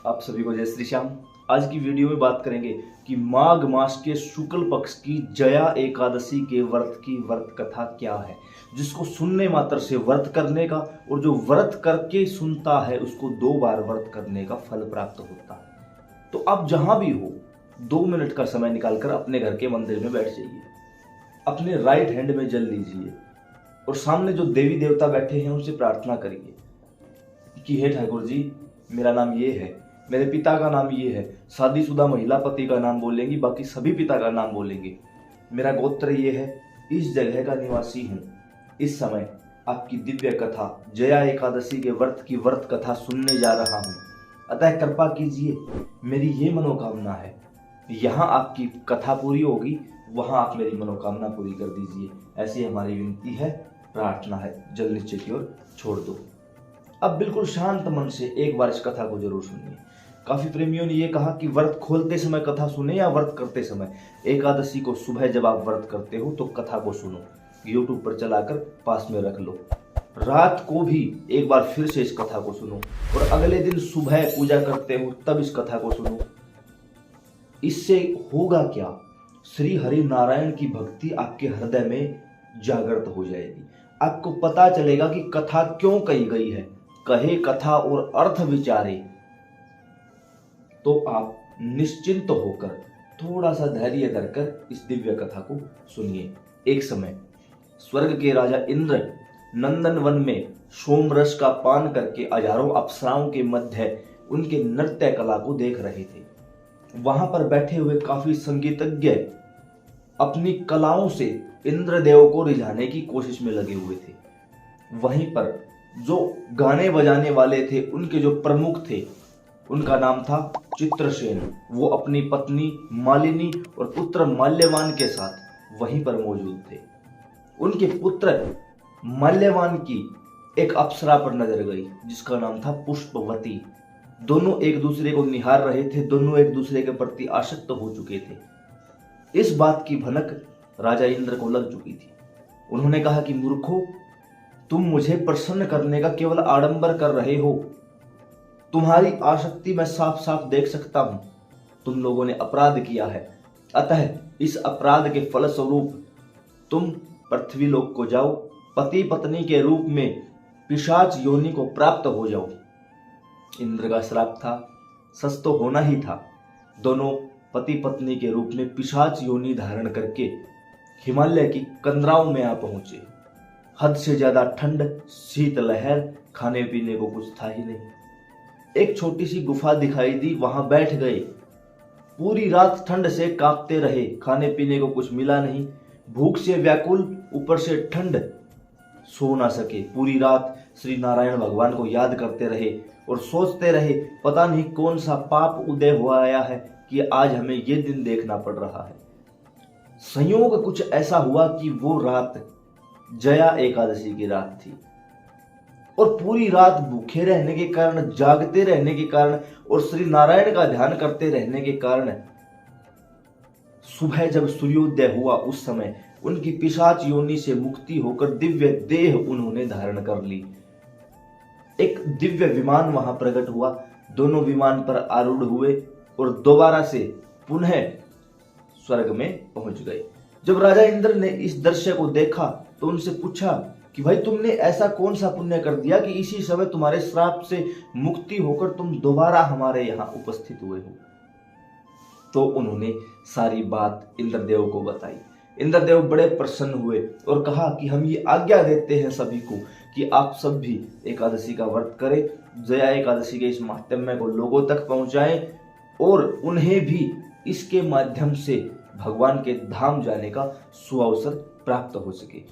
आप सभी को जय श्री श्याम। आज की वीडियो में बात करेंगे कि माघ मास के शुक्ल पक्ष की जया एकादशी के व्रत की व्रत कथा क्या है, जिसको सुनने मात्र से व्रत करने का और जो व्रत करके सुनता है उसको 2 बार व्रत करने का फल प्राप्त होता है। तो आप जहां भी हो 2 मिनट का समय निकालकर अपने घर के मंदिर में बैठ जाइए, अपने राइट हैंड में जल लीजिए और सामने जो देवी देवता बैठे हैं उनसे प्रार्थना करिए कि हे ठाकुर जी, मेरा नाम ये है, मेरे पिता का नाम ये है। शादीशुदा महिला पति का नाम बोलेंगी, बाकी सभी पिता का नाम बोलेंगे। मेरा गोत्र ये है, इस जगह का निवासी हूँ। इस समय आपकी दिव्य कथा जया एकादशी के व्रत की व्रत कथा सुनने जा रहा हूँ, अतः कृपा कीजिए, मेरी ये मनोकामना है। यहाँ आपकी कथा पूरी होगी, वहाँ आप मेरी मनोकामना पूरी कर दीजिए। ऐसी हमारी विनती है, प्रार्थना है। जल नीचे की ओर छोड़ दो। अब बिल्कुल शांत मन से एक बार इस कथा को जरूर सुनिए। काफी प्रेमियों ने यह कहा कि व्रत खोलते समय कथा सुने या व्रत करते समय। एकादशी को सुबह जब आप व्रत करते हो तो कथा को सुनो, यूट्यूब पर चलाकर पास में रख लो। रात को भी एक बार फिर से इस कथा को सुनो और अगले दिन सुबह पूजा करते हो तब इस कथा को सुनो। इससे होगा क्या, श्री हरि नारायण की भक्ति आपके हृदय में जागृत हो जाएगी। आपको पता चलेगा कि कथा क्यों कही गई है। कहे कथा और अर्थ विचारे, तो आप निश्चिंत होकर थोड़ा सा धैर्य धरकर इस दिव्य कथा को सुनिए। एक समय स्वर्ग के राजा इंद्र नंदन वन में सोम रस का पान करके हजारों अप्सराओं के मध्य उनके नृत्य कला को देख रहे थे। वहां पर बैठे हुए काफी संगीतज्ञ अपनी कलाओं से इंद्रदेव को रिझाने की कोशिश में लगे हुए थे। वहीं पर जो गाने बजाने वाले थे, उनके जो प्रमुख थे, उनका नाम था चित्रसेन। वो अपनी पत्नी मालिनी और पुत्र माल्यवान के साथ वहीं पर मौजूद थे। उनके पुत्र माल्यवान की एक अप्सरा पर नजर गई जिसका नाम था पुष्पवती। दोनों एक दूसरे को निहार रहे थे, दोनों एक दूसरे के प्रति आसक्त हो चुके थे। इस बात की भनक राजा इंद्र को लग चुकी थी। उन्होंने कहा कि मूर्खों, तुम मुझे प्रसन्न करने का केवल आडंबर कर रहे हो। तुम्हारी आसक्ति मैं साफ साफ देख सकता हूं। तुम लोगों ने अपराध किया है, अतः इस अपराध के फलस्वरूप तुम पृथ्वी लोक को जाओ, पति पत्नी के रूप में पिशाच योनि को प्राप्त हो जाओ। इंद्र का श्राप था, सच तो होना ही था। दोनों पति पत्नी के रूप में पिशाच योनि धारण करके हिमालय की कंदराओं में आ पहुंचे। हद से ज्यादा ठंड, शीतलहर, खाने पीने को कुछ था ही नहीं। एक छोटी सी गुफा दिखाई दी, वहां बैठ गए। पूरी रात ठंड से कांपते रहे, खाने पीने को कुछ मिला नहीं। भूख से व्याकुल, ऊपर से ठंड, सो ना सके। पूरी रात श्री नारायण भगवान को याद करते रहे और सोचते रहे, पता नहीं कौन सा पाप उदय हुआ आया है कि आज हमें ये दिन देखना पड़ रहा है। संयोग कुछ ऐसा हुआ कि वो रात जया एकादशी की रात थी और पूरी रात भूखे रहने के कारण, जागते रहने के कारण और श्री नारायण का ध्यान करते रहने के कारण सुबह जब सूर्योदय हुआ उस समय उनकी पिशाच योनि से मुक्ति होकर दिव्य देह उन्होंने धारण कर ली। एक दिव्य विमान वहां प्रकट हुआ। दोनों विमान पर आरूढ़ हुए और दोबारा से पुनः स्वर्ग में पहुंच गए। जब राजा इंद्र ने इस दृश्य को देखा तो उनसे पूछा कि भाई, तुमने ऐसा कौन सा पुण्य कर दिया कि इसी समय तुम्हारे श्राप से मुक्ति होकर तुम दोबारा हमारे यहाँ उपस्थित हुए हो। तो उन्होंने सारी बात इंद्रदेव को बताई। इंद्रदेव बड़े प्रसन्न हुए और कहा कि हम ये आज्ञा देते हैं सभी को कि आप सब भी एकादशी का व्रत करें, जया एकादशी के इस महात्म्य को लोगों तक पहुंचाएं और उन्हें भी इसके माध्यम से भगवान के धाम जाने का सुअवसर प्राप्त हो सके।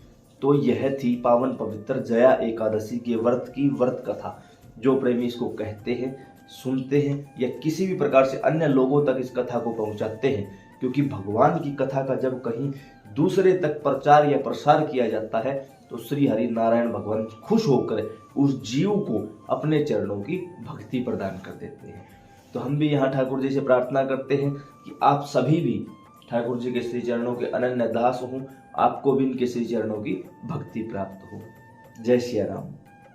तो यह थी पावन पवित्र जया एकादशी के व्रत की व्रत कथा। जो प्रेमी इसको कहते हैं, सुनते हैं या किसी भी प्रकार से अन्य लोगों तक इस कथा को पहुंचाते हैं, क्योंकि भगवान की कथा का जब कहीं दूसरे तक प्रचार या प्रसार किया जाता है तो श्री हरि नारायण भगवान खुश होकर उस जीव को अपने चरणों की भक्ति प्रदान कर देते हैं। तो हम भी यहाँ ठाकुर जी से प्रार्थना करते हैं कि आप सभी भी ठाकुर जी के श्री चरणों के अनन्य दास हों, आपको भी इनके श्री चरणों की भक्ति प्राप्त हो। जय सिया राम।